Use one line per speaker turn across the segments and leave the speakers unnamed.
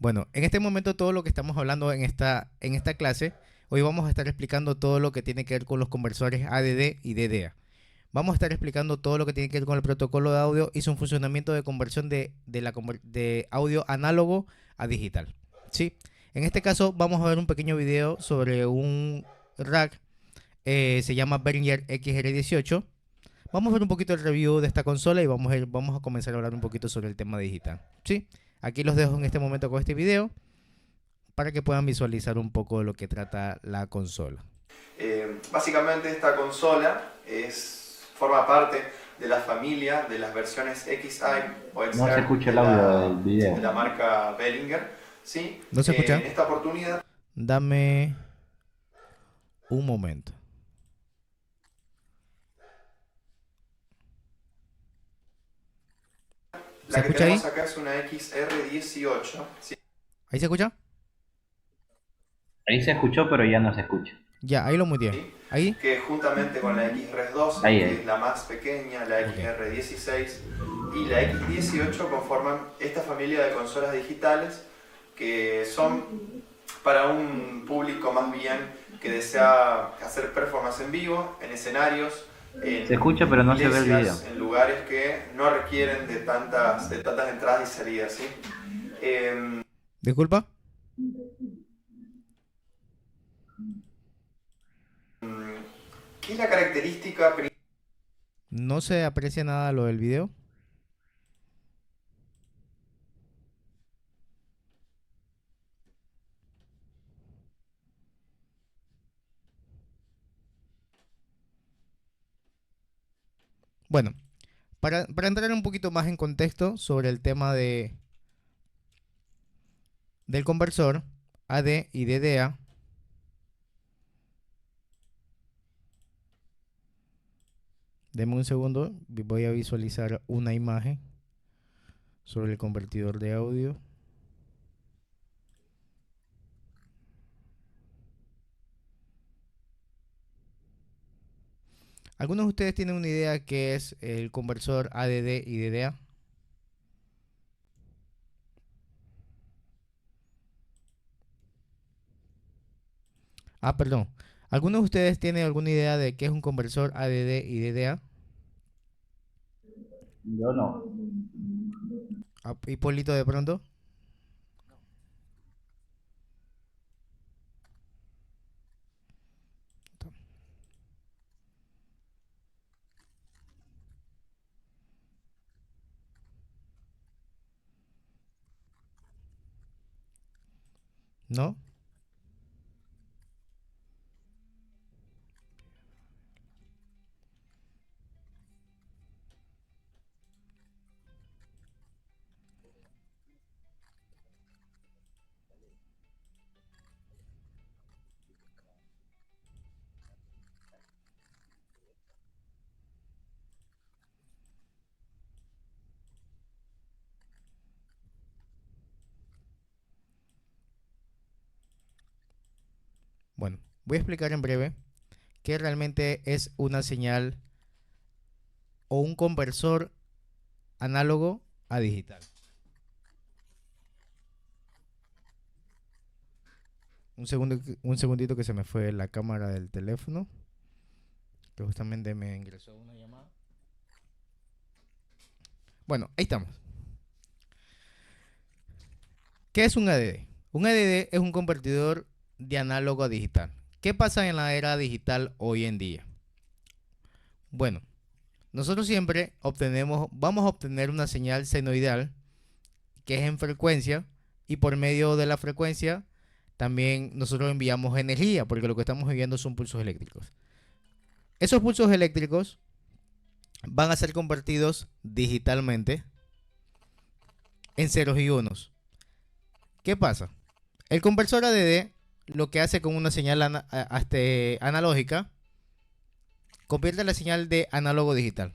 Bueno, en este momento todo lo que estamos hablando en esta clase, hoy vamos a estar explicando todo lo que tiene que ver con los conversores ADD y DDA. Vamos a estar explicando todo lo que tiene que ver con el protocolo de audio y su funcionamiento de conversión de audio análogo a digital. ¿Sí? En este caso vamos a ver un pequeño video sobre un rack, se llama Behringer XR18. Vamos a ver un poquito el review de esta consola y vamos a comenzar a hablar un poquito sobre el tema digital. ¿Sí? Aquí los dejo en este momento con este video para que puedan visualizar un poco de lo que trata la consola.
Básicamente esta consola forma parte de la familia de las versiones XI o
No se
XR
escucha el audio del video.
de la marca Behringer. ¿Sí?
¿No se escucha?
En esta oportunidad
Dame un momento. ¿Se
la que
escucha ahí?
tenemos acá es una XR18. ¿Sí?
¿Ahí se escucha?
Ahí se escuchó, pero ya no se escucha.
Ya, ahí lo muteé. ¿Ahí?
Que juntamente con la XR12,
Ahí,
que
ahí.
es la más pequeña, la
Ok.
XR16 y la X18 conforman esta familia de consolas digitales que son para un público más bien que desea hacer performance en vivo, en escenarios, en
Se escucha, pero no se ve el
iglesias,
video.
en lugares que no requieren de tantas entradas y salidas, ¿sí?
¿Disculpa?
¿Qué es la característica principal?
¿No se aprecia nada lo del video? Bueno, para entrar un poquito más en contexto sobre el tema del conversor AD y DDA, denme un segundo, voy a visualizar una imagen sobre el convertidor de audio. ¿Algunos de ustedes tienen una idea qué es el conversor ADD y DDA? Ah, perdón. ¿Algunos de ustedes tienen alguna idea de qué es un conversor ADD y DDA?
Yo no.
Ah, Hipólito de pronto. ¿No? Bueno, voy a explicar en breve qué realmente es una señal o un conversor análogo a digital. Un segundito que se me fue la cámara del teléfono, que justamente me ingresó una llamada. Bueno, ahí estamos. ¿Qué es un ADD? Un ADD es un convertidor de análogo a digital. ¿Qué pasa en la era digital hoy en día? Bueno, nosotros siempre vamos a obtener una señal senoidal que es en frecuencia y por medio de la frecuencia también nosotros enviamos energía porque lo que estamos enviando son pulsos eléctricos. Esos pulsos eléctricos van a ser convertidos digitalmente en ceros y unos. ¿Qué pasa? El conversor ADD lo que hace con una señal analógica convierte la señal de análogo digital.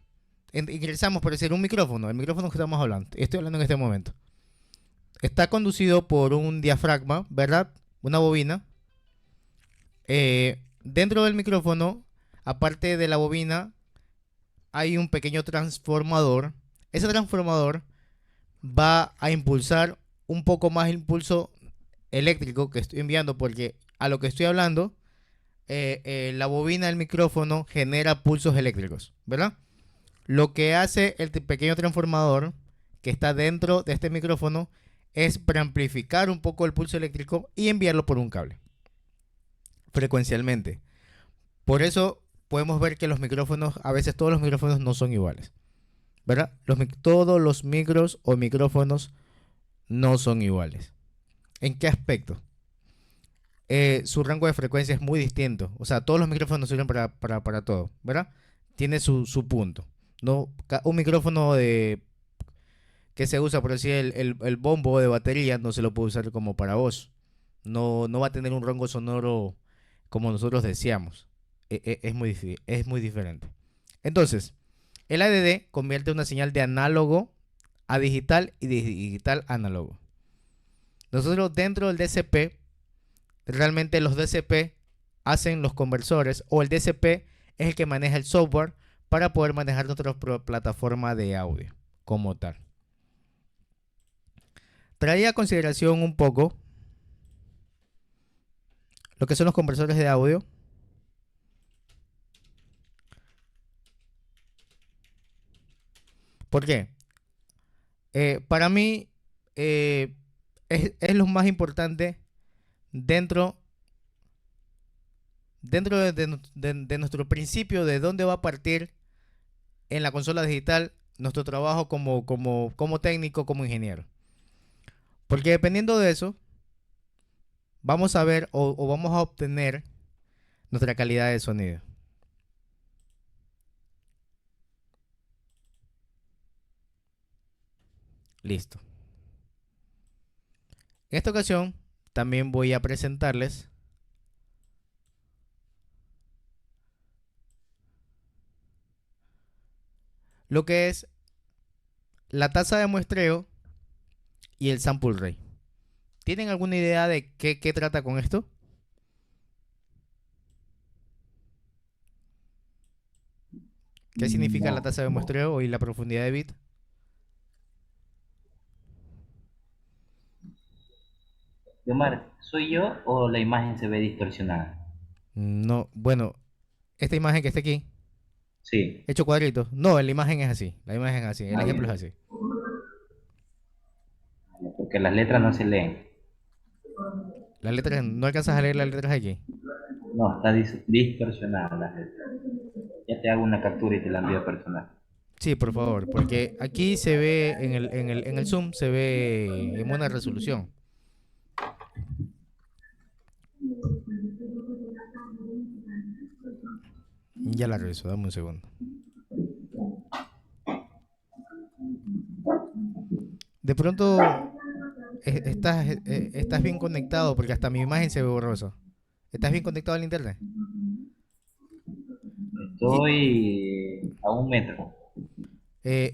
Ingresamos, por decir, un micrófono, el micrófono que estamos hablando, estoy hablando en este momento. Está conducido por un diafragma, ¿verdad? Una bobina. Dentro del micrófono, aparte de la bobina, hay un pequeño transformador. Ese transformador va a impulsar un poco más impulso eléctrico que estoy enviando, porque a lo que estoy hablando, la bobina del micrófono genera pulsos eléctricos, ¿verdad? Lo que hace el pequeño transformador que está dentro de este micrófono es preamplificar un poco el pulso eléctrico y enviarlo por un cable, frecuencialmente. Por eso podemos ver que los micrófonos, a veces todos los micrófonos no son iguales, ¿verdad? Todos los micros o micrófonos no son iguales. ¿En qué aspecto? Su rango de frecuencia es muy distinto. O sea, todos los micrófonos sirven para todo, ¿verdad? Tiene su punto. No, un micrófono que se usa, por decir, el bombo de batería, no se lo puede usar como para voz. No va a tener un rango sonoro como nosotros deseamos. Es muy diferente. Entonces, el ADD convierte una señal de análogo a digital y de digital a análogo. Nosotros dentro del DCP, realmente los DCP hacen los conversores, o el DCP es el que maneja el software para poder manejar nuestra plataforma de audio como tal. Traía a consideración un poco lo que son los conversores de audio. ¿Por qué? Para mí es lo más importante dentro de nuestro principio de dónde va a partir en la consola digital nuestro trabajo como técnico, como ingeniero. Porque dependiendo de eso, vamos a ver o vamos a obtener nuestra calidad de sonido. Listo. En esta ocasión también voy a presentarles lo que es la tasa de muestreo y el sample rate. ¿Tienen alguna idea de qué trata con esto? ¿Qué significa la tasa de muestreo y la profundidad de bit?
Omar, ¿soy yo o la imagen se ve distorsionada?
No, bueno, esta imagen que está aquí,
Sí.
hecho cuadritos. No, la imagen es así. La imagen es así. El
Ah,
ejemplo es
bien.
así.
Porque las letras no se leen.
Las letras, no alcanzas a leer las letras aquí.
No, está distorsionada las letras. Ya te hago una captura y te la envío personal.
Sí, por favor, porque aquí se ve en el Zoom, se ve en buena resolución. Ya la reviso, dame un segundo. De pronto estás bien conectado porque hasta mi imagen se ve borrosa. ¿Estás bien conectado al internet? Y,
Estoy a 1 metro.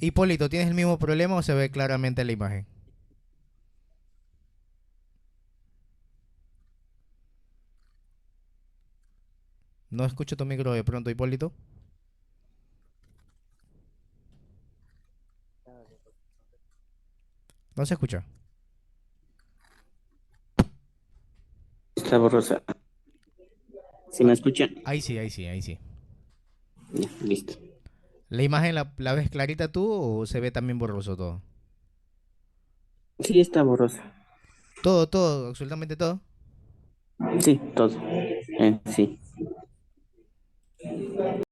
Hipólito, ¿tienes el mismo problema o se ve claramente la imagen? No escucho tu micro de pronto, Hipólito. No se escucha.
Está borrosa. ¿Sí me escuchan?
Ahí sí, ahí sí, ahí sí.
Ya, listo.
¿La imagen la ves clarita tú o se ve también borroso todo?
Sí, está borrosa.
Todo, absolutamente todo.
Sí, todo. Sí.